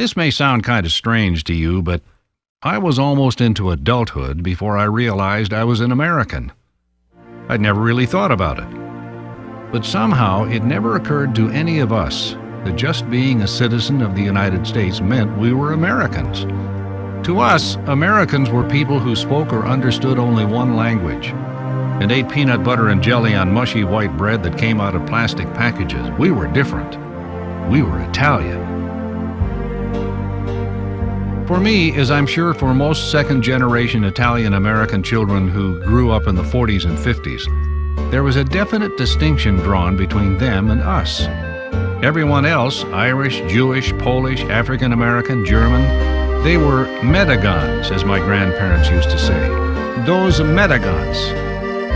This may sound kind of strange to you, but I was almost into adulthood before I realized I was an American. I'd never really thought about it. But somehow it never occurred to any of us that just being a citizen of the United States meant we were Americans. To us, Americans were people who spoke or understood only one language and ate peanut butter and jelly on mushy white bread that came out of plastic packages. We were different. We were Italian. For me, as I'm sure for most second-generation Italian-American children who grew up in the 40s and 50s, there was a definite distinction drawn between them and us. Everyone else, Irish, Jewish, Polish, African-American, German, they were Medagons, as my grandparents used to say. Those Medagons.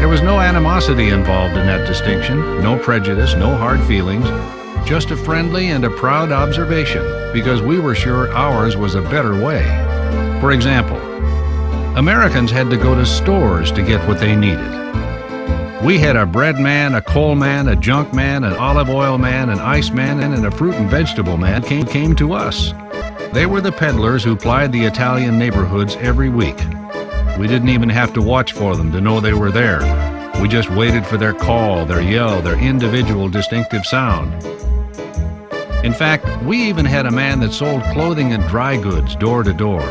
There was no animosity involved in that distinction, no prejudice, no hard feelings, just a friendly and a proud observation, because we were sure ours was a better way. For example, Americans had to go to stores to get what they needed. We had a bread man, a coal man, a junk man, an olive oil man, an ice man, and a fruit and vegetable man came to us. They were the peddlers who plied the Italian neighborhoods every week. We didn't even have to watch for them to know they were there. We just waited for their call, their yell, their individual distinctive sound. In fact, we even had a man that sold clothing and dry goods door to door.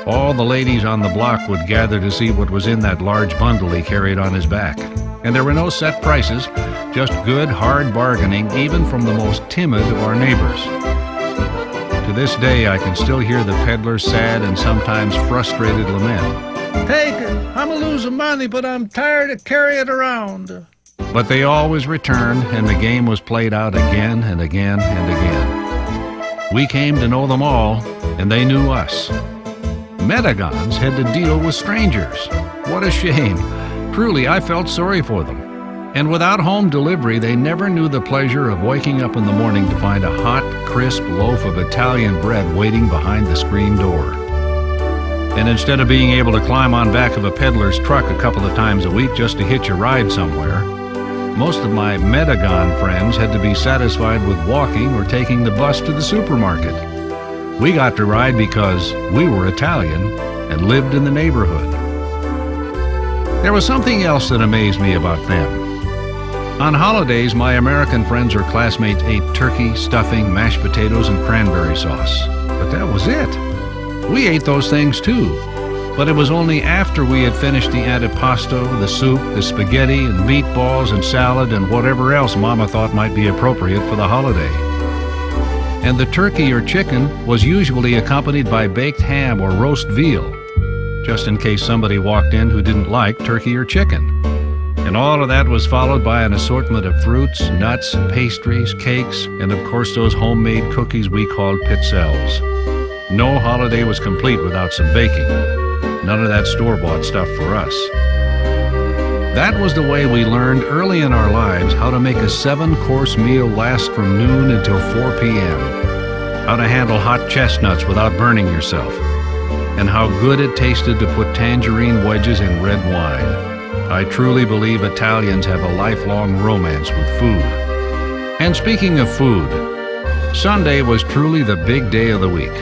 All the ladies on the block would gather to see what was in that large bundle he carried on his back. And there were no set prices, just good, hard bargaining, even from the most timid of our neighbors. To this day, I can still hear the peddler's sad and sometimes frustrated lament. Take it. I'm losing money, but I'm tired of carrying it around. But they always returned, and the game was played out again and again and again. We came to know them all, and they knew us. Medagons had to deal with strangers. What a shame. Truly, I felt sorry for them. And without home delivery, they never knew the pleasure of waking up in the morning to find a hot, crisp loaf of Italian bread waiting behind the screen door. And instead of being able to climb on back of a peddler's truck a couple of times a week just to hitch a ride somewhere, most of my Medagon friends had to be satisfied with walking or taking the bus to the supermarket. We got to ride because we were Italian and lived in the neighborhood. There was something else that amazed me about them. On holidays, my American friends or classmates ate turkey, stuffing, mashed potatoes, and cranberry sauce. But that was it. We ate those things too. But it was only after we had finished the antipasto, the soup, the spaghetti, and meatballs and salad and whatever else Mama thought might be appropriate for the holiday. And the turkey or chicken was usually accompanied by baked ham or roast veal, just in case somebody walked in who didn't like turkey or chicken. And all of that was followed by an assortment of fruits, nuts, pastries, cakes, and of course those homemade cookies we called pizzelles. No holiday was complete without some baking. None of that store-bought stuff for us. That was the way we learned early in our lives how to make a 7-course meal last from noon until 4 p.m., how to handle hot chestnuts without burning yourself, and how good it tasted to put tangerine wedges in red wine. I truly believe Italians have a lifelong romance with food. And speaking of food, Sunday was truly the big day of the week.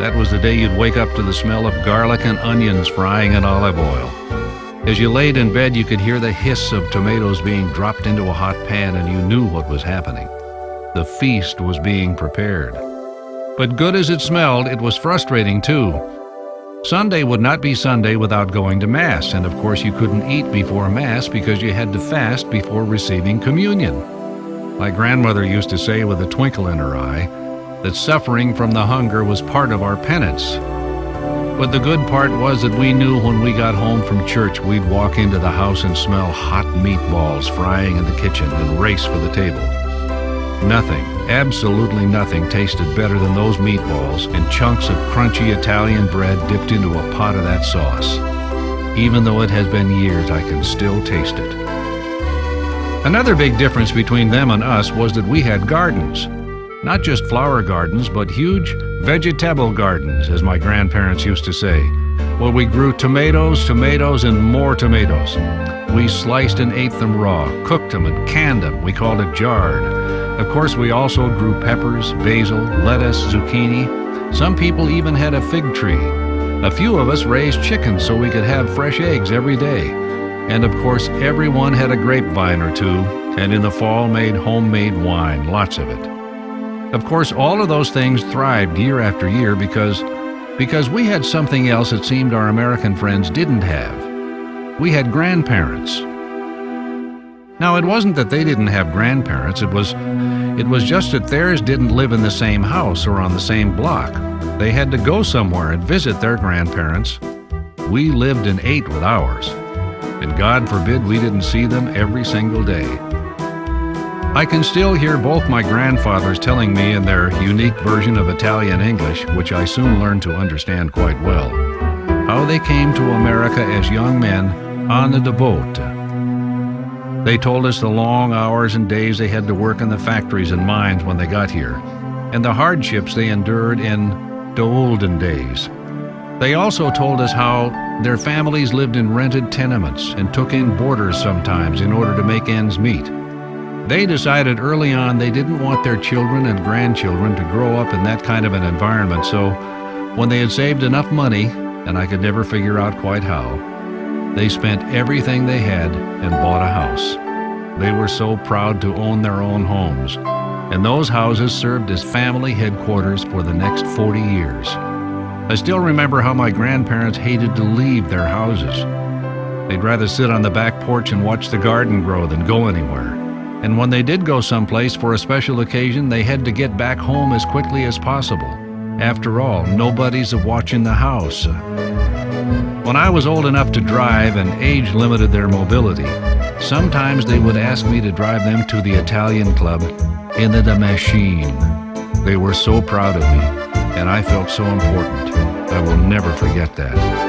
That was the day you'd wake up to the smell of garlic and onions frying in olive oil. As you laid in bed, you could hear the hiss of tomatoes being dropped into a hot pan, and you knew what was happening. The feast was being prepared. But good as it smelled, it was frustrating too. Sunday would not be Sunday without going to Mass, and of course you couldn't eat before Mass because you had to fast before receiving communion. My grandmother used to say with a twinkle in her eye that suffering from the hunger was part of our penance. But the good part was that we knew when we got home from church we'd walk into the house and smell hot meatballs frying in the kitchen and race for the table. Nothing, absolutely nothing tasted better than those meatballs and chunks of crunchy Italian bread dipped into a pot of that sauce. Even though it has been years, I can still taste it. Another big difference between them and us was that we had gardens. Not just flower gardens, but huge vegetable gardens, as my grandparents used to say, where we grew tomatoes, and more tomatoes. We sliced and ate them raw, cooked them and canned them. We called it jarred. Of course, we also grew peppers, basil, lettuce, zucchini. Some people even had a fig tree. A few of us raised chickens so we could have fresh eggs every day. And of course, everyone had a grapevine or two, and in the fall made homemade wine, lots of it. Of course, all of those things thrived year after year because we had something else it seemed our American friends didn't have. We had grandparents. Now, it wasn't that they didn't have grandparents, it was just that theirs didn't live in the same house or on the same block. They had to go somewhere and visit their grandparents. We lived and ate with ours, and God forbid we didn't see them every single day. I can still hear both my grandfathers telling me in their unique version of Italian English, which I soon learned to understand quite well, how they came to America as young men on the boat. They told us the long hours and days they had to work in the factories and mines when they got here, and the hardships they endured in the olden days. They also told us how their families lived in rented tenements and took in boarders sometimes in order to make ends meet. They decided early on they didn't want their children and grandchildren to grow up in that kind of an environment, so when they had saved enough money, and I could never figure out quite how, they spent everything they had and bought a house. They were so proud to own their own homes, and those houses served as family headquarters for the next 40 years. I still remember how my grandparents hated to leave their houses. They'd rather sit on the back porch and watch the garden grow than go anywhere. And when they did go someplace for a special occasion, they had to get back home as quickly as possible. After all, nobody's watching the house. When I was old enough to drive and age limited their mobility, sometimes they would ask me to drive them to the Italian club in the machine. They were so proud of me, and I felt so important. I will never forget that.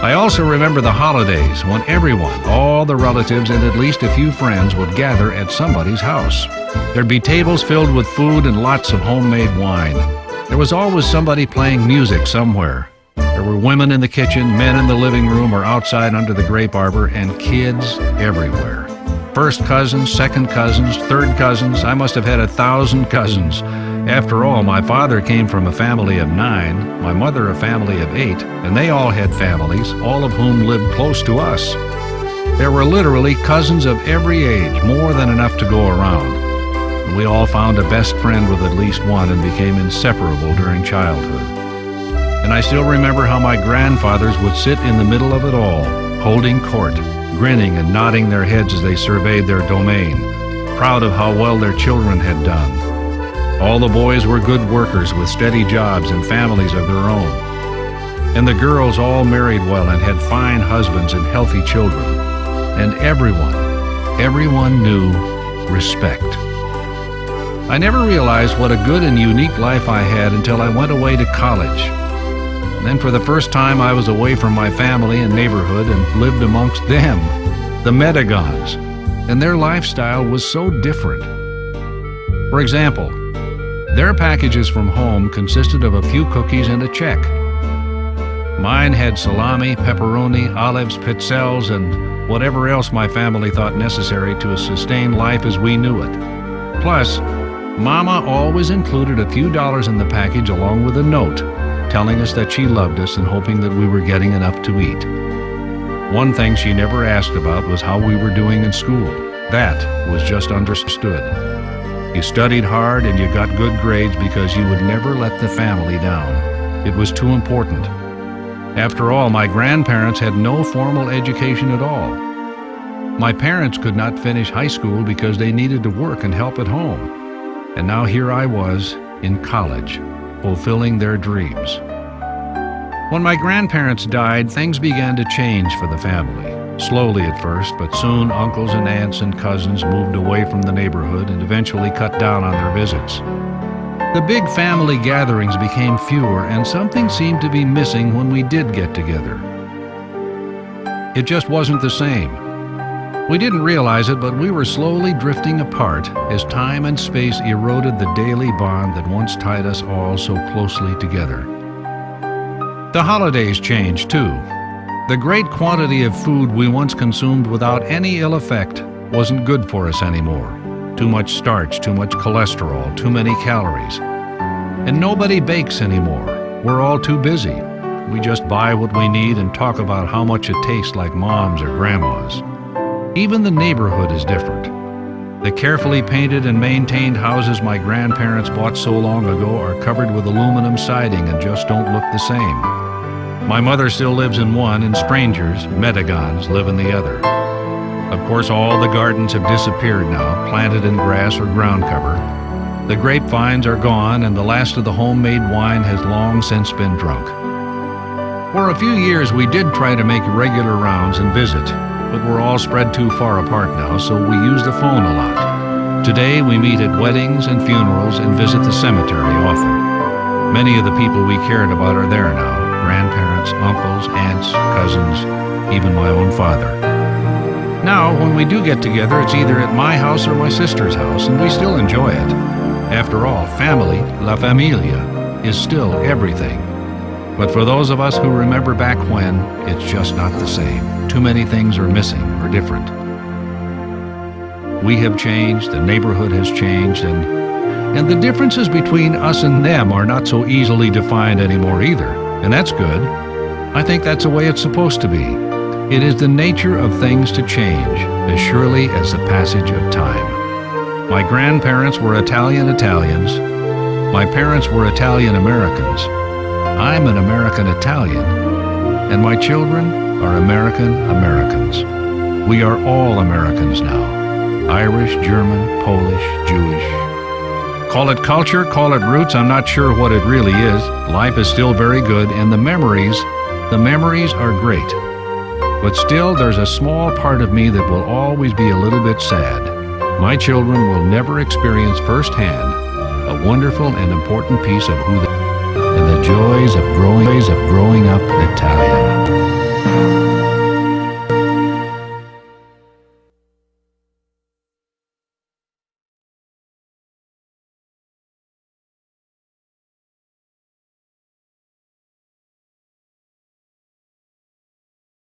I also remember the holidays when everyone, all the relatives and at least a few friends would gather at somebody's house. There'd be tables filled with food and lots of homemade wine. There was always somebody playing music somewhere. There were women in the kitchen, men in the living room or outside under the grape arbor, and kids everywhere. First cousins, second cousins, third cousins. I must have had 1,000 cousins. After all, my father came from a family of 9, my mother a family of 8, and they all had families, all of whom lived close to us. There were literally cousins of every age, more than enough to go around. And we all found a best friend with at least one and became inseparable during childhood. And I still remember how my grandfathers would sit in the middle of it all, holding court, grinning and nodding their heads as they surveyed their domain, proud of how well their children had done. All the boys were good workers with steady jobs and families of their own. And the girls all married well and had fine husbands and healthy children. And everyone knew respect. I never realized what a good and unique life I had until I went away to college. And then for the first time I was away from my family and neighborhood and lived amongst them, the Medagons, and their lifestyle was so different. For example, their packages from home consisted of a few cookies and a check. Mine had salami, pepperoni, olives, pizzelles, and whatever else my family thought necessary to sustain life as we knew it. Plus, Mama always included a few dollars in the package along with a note, telling us that she loved us and hoping that we were getting enough to eat. One thing she never asked about was how we were doing in school. That was just understood. You studied hard and you got good grades because you would never let the family down. It was too important. After all, my grandparents had no formal education at all. My parents could not finish high school because they needed to work and help at home. And now here I was in college, fulfilling their dreams. When my grandparents died, things began to change for the family. Slowly at first, but soon uncles and aunts and cousins moved away from the neighborhood and eventually cut down on their visits. The big family gatherings became fewer, and something seemed to be missing when we did get together. It just wasn't the same. We didn't realize it, but we were slowly drifting apart as time and space eroded the daily bond that once tied us all so closely together. The holidays changed too. The great quantity of food we once consumed without any ill effect wasn't good for us anymore. Too much starch, too much cholesterol, too many calories. And nobody bakes anymore. We're all too busy. We just buy what we need and talk about how much it tastes like mom's or grandma's. Even the neighborhood is different. The carefully painted and maintained houses my grandparents bought so long ago are covered with aluminum siding and just don't look the same. My mother still lives in one, and strangers, Medagons, live in the other. Of course, all the gardens have disappeared now, planted in grass or ground cover. The grapevines are gone, and the last of the homemade wine has long since been drunk. For a few years, we did try to make regular rounds and visit, but we're all spread too far apart now, so we use the phone a lot. Today, we meet at weddings and funerals and visit the cemetery often. Many of the people we cared about are there now: grandparents, uncles, aunts, cousins, even my own father. Now, when we do get together, it's either at my house or my sister's house, and we still enjoy it. After all, family, la familia, is still everything. But for those of us who remember back when, it's just not the same. Too many things are missing or different. We have changed, the neighborhood has changed, and the differences between us and them are not so easily defined anymore either. And that's good. I think that's the way it's supposed to be. It is the nature of things to change, as surely as the passage of time. My grandparents were Italians. My parents were Italian-Americans. I'm an American-Italian, and my children are American-Americans. We are all Americans now. Irish, German, Polish, Jewish. Call it culture, call it roots, I'm not sure what it really is. Life is still very good, and the memories are great. But still, there's a small part of me that will always be a little bit sad. My children will never experience firsthand a wonderful and important piece of who they are, and the joys of growing up Italian.